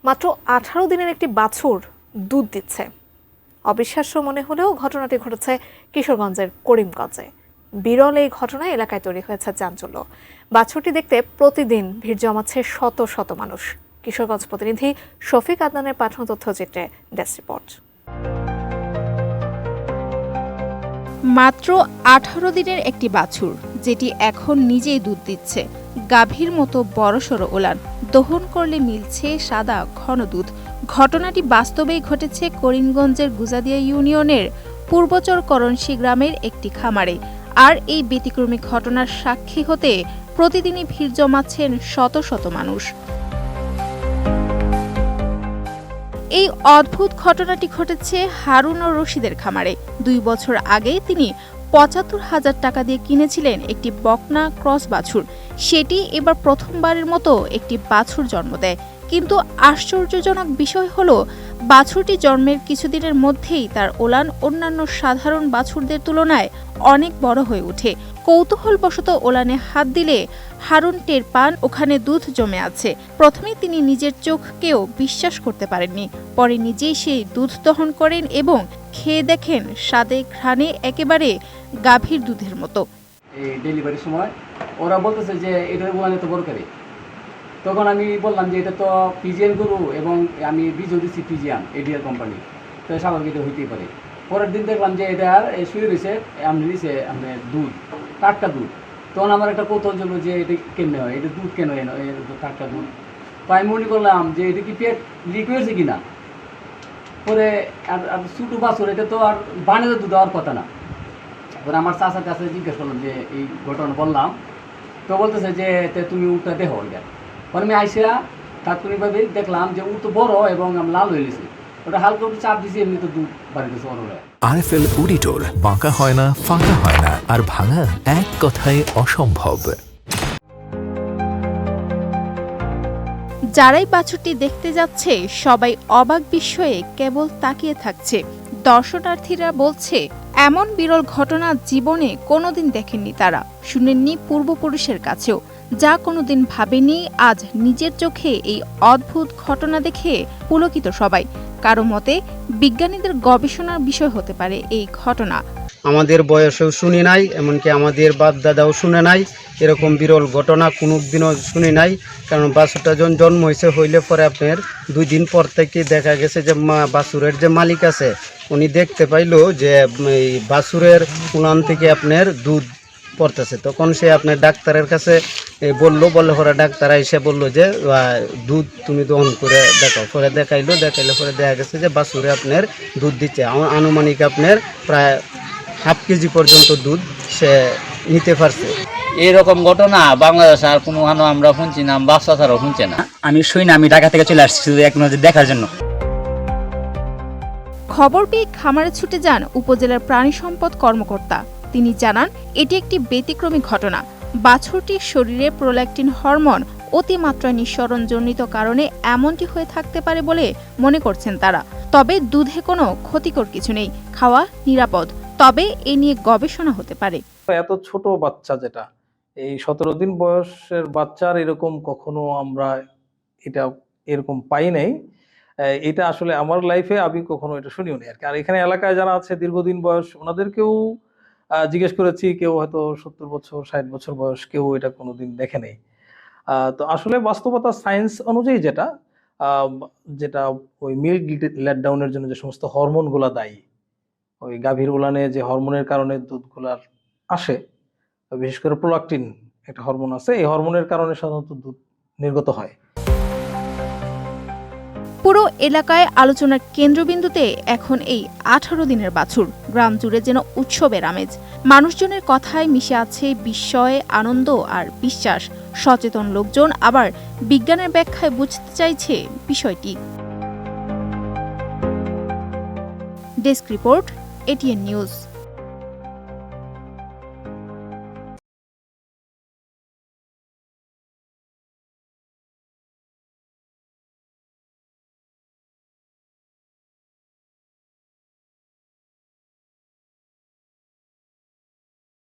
মাত্র 18 দিনের একটি বাছুর দুধ দিচ্ছে। অবিশ্বাস্য মনে হলেও ঘটনাটি ঘটেছে কিশোরগঞ্জের করিমগঞ্জে। বিরল এই ঘটনায় এলাকায় তৈরি হয়েছে চাঞ্চল্য। বাছুরটি দেখতে প্রতিদিন ভিড় জমাচ্ছে শত শত মানুষ। কিশোরগঞ্জ প্রতিনিধি শফিক আদনানের পাঠানো তথ্যচিত্রে ডেস্ক রিপোর্ট। মাত্র 18 দিনের একটি বাছুর, যেটি এখন নিজেই দুধ দিচ্ছে। গাভীর মতো বড়সড় ওলান, দহন করলে মিলছে সাদা ঘন দুধ। ঘটনাটি বাস্তবেই ঘটেছে করিমগঞ্জের গুজাদিয়া ইউনিয়নের পূর্বচর করণশী গ্রামের একটি খামারে। আর এই ব্যতিক্রমী ঘটনার সাক্ষী হতে প্রতিদিনই ভিড় জমাচ্ছেন শত শত মানুষ। এই অদ্ভুত ঘটনাটি ঘটেছে হারুন ও রশিদের খামারে। 2 বছর আগে তিনি ৭৫,০০০ টাকা দিয়ে কিনেছিলেন একটি বকনা ক্রস বাছুর। সেটি এবার প্রথমবারের মতো একটি বাছুর জন্ম দেয়। কিন্তু আশ্চর্যজনক বিষয় হলো, বাছুরটি জন্মের কিছুদিনের মধ্যেই তার ওলান অন্যান্য সাধারণ বাছুরদের তুলনায় অনেক বড় হয়ে ওঠে। কৌতূহলবশত ওলানে হাত দিলে হারুন টের পান ওখানে দুধ জমে আছে। প্রথমে তিনি নিজের চোখকেও বিশ্বাস করতে পারেননি। পরে নিজেই সেই দুধ দহন করেন এবং খেয়ে দেখেন স্বাদে ঘ্রাণে একেবারে গাভীর দুধের মতো। এই ডেলিভারির সময় ওরা বলতেছে যে এটার ওলান এত বড় করে। তখন আমি বললাম যে এটা তো পিজিএন গরু এবং আমি বীজও দিচ্ছি পিজিএন এডিআর কোম্পানি, তো স্বাভাবিক এটা হইতেই পারে। পরের দিন দেখলাম যে এটা শুয়ে রয়েছে, আমি দিয়েছে আপনার দুধ, টাটকা দুধ। তখন আমার একটা কৌতূহল ছিল যে এটা কেমনে হয়, এটা দুধ কেন টাটকা দুধ। তো আমি মনে করলাম যে এটা কি পেট লিক হয়েছে কিনা। পরে আর ছোটো বাছুর, এটা তো আর বানিয়ে দুধ দেওয়ার কথা না। পরে আমার চাচার কাছে জিজ্ঞেস করলাম যে এই ঘটনা বললাম, তো বলতেছে যে তুমি উঠটা দেখো এটা। পরে আমি আইসা তাৎক্ষণিকভাবে দেখলাম যে ও তো বড় এবং লাল হয়ে গেছে। ওটা হালকা একটু চাপ দিয়েছি, এমনি তো দুধ বাড়িতেছে বড় হয়ে। আরএফএল অডিটর, বাঁকা হয় না, ফাঁকা হয় না, আর ভাঙা এক কথায় অসম্ভব। যারাই বাছুরটি দেখতে যাচ্ছে সবাই অবাক বিস্ময়ে কেবল তাকিয়ে থাকছে। দর্শনার্থীরা বলছে, এমন বিরল ঘটনা জীবনে কোনোদিন দেখেননি তারা, শুনেননি পূর্বপুরুষের কাছেও। যা কোনোদিন ভাবেনি, আজ নিজের চোখে এই অদ্ভুত ঘটনা দেখে পুলকিত সবাই। কারো মতে বিজ্ঞানীদের গবেষণার বিষয় হতে পারে এই ঘটনা। আমাদের বয়সেও শুনি নাই, এমনকি আমাদের বাপ দাদাও শুনে নাই এরকম বিরল ঘটনা, কোনোদিনও শুনি নাই। কারণ বাছুরটা যখন জন্ম হইলে পরে আপনার 2 দিন পর থেকে দেখা গেছে যে বাছুরের যে মালিক আছে উনি দেখতে পাইলো যে এই বাছুরের উনান থেকে আপনার দুধ পড়তেছে। তখন সে আপনার ডাক্তারের কাছে বললে পরে ডাক্তার এসে বললো যে দুধ তুমি দহন করে দেখাও। পরে দেখাইলে পরে দেখা গেছে যে বাছুরে আপনার দুধ দিচ্ছে। আনুমানিক আপনার প্রায় 1/2 কেজি পর্যন্ত দুধ সে নিতে পারছে। এরকম ঘটনা বাংলাদেশে আর কোনো আমরা শুনছি না, বাচ্চা ছাড়াও শুনছে না। আমি শুই না, আমি ঢাকা থেকে চলে আসছি শুধু এক নজর দেখার জন্য। খবর পেয়ে খামারে ছুটে যান উপজেলার প্রাণী সম্পদ কর্মকর্তা। তিনি জানান, এটি একটি ব্যতিক্রমী ঘটনা। বাছুরটির শরীরে প্রোল্যাকটিন হরমোন অতিমাত্রায় নিঃসরণজনিত কারণে এমনটি হয়ে থাকতে পারে বলে মনে করছেন তারা। তবে দুধে কোনো ক্ষতিকর কিছু নেই, খাওয়া নিরাপদ। তবে এ নিয়ে গবেষণা হতে পারে। এত ছোট বাচ্চা, যেটা এই 17 দিন বয়সের বাচ্চার এরকম কখনো আমরা এটা এরকম পাই নাই। এটা আসলে আমার লাইফে আমি কখনো এটা শুনিও নি আর কি। আর এখানে এলাকায় যারা আছে দীর্ঘদিন বয়স, ওনাদেরকেও জিজ্ঞেস করেছি, কেউ হয়তো 70 বছর 60 বছর বয়স, কেউ এটা কোনোদিন দেখে নেই। তো আসলে বাস্তবতা সায়েন্স অনুযায়ী যেটা ওই মিল্ক লেট ডাউনের জন্য যে সমস্ত হরমোনগুলা দায়ী, ওই গাভীর উলানে যে হরমোনের কারণে দুধগুলার আসে, বিশেষ করে প্রোল্যাকটিন একটা হরমোন আছে, এই হরমোনের কারণে সাধারণত দুধ নির্গত হয়। পুরো এলাকায় আলোচনার কেন্দ্রবিন্দুতে এখন এই 18 দিনের বাছুর। গ্রাম জুড়ে যেন উৎসবের আমেজ। মানুষজনের কথায় মিশে আছে বিস্ময়, আনন্দ আর বিশ্বাস। সচেতন লোকজন আবার বিজ্ঞানের ব্যাখ্যায় বুঝতে চাইছে বিষয়টি। Desk report, ATN news.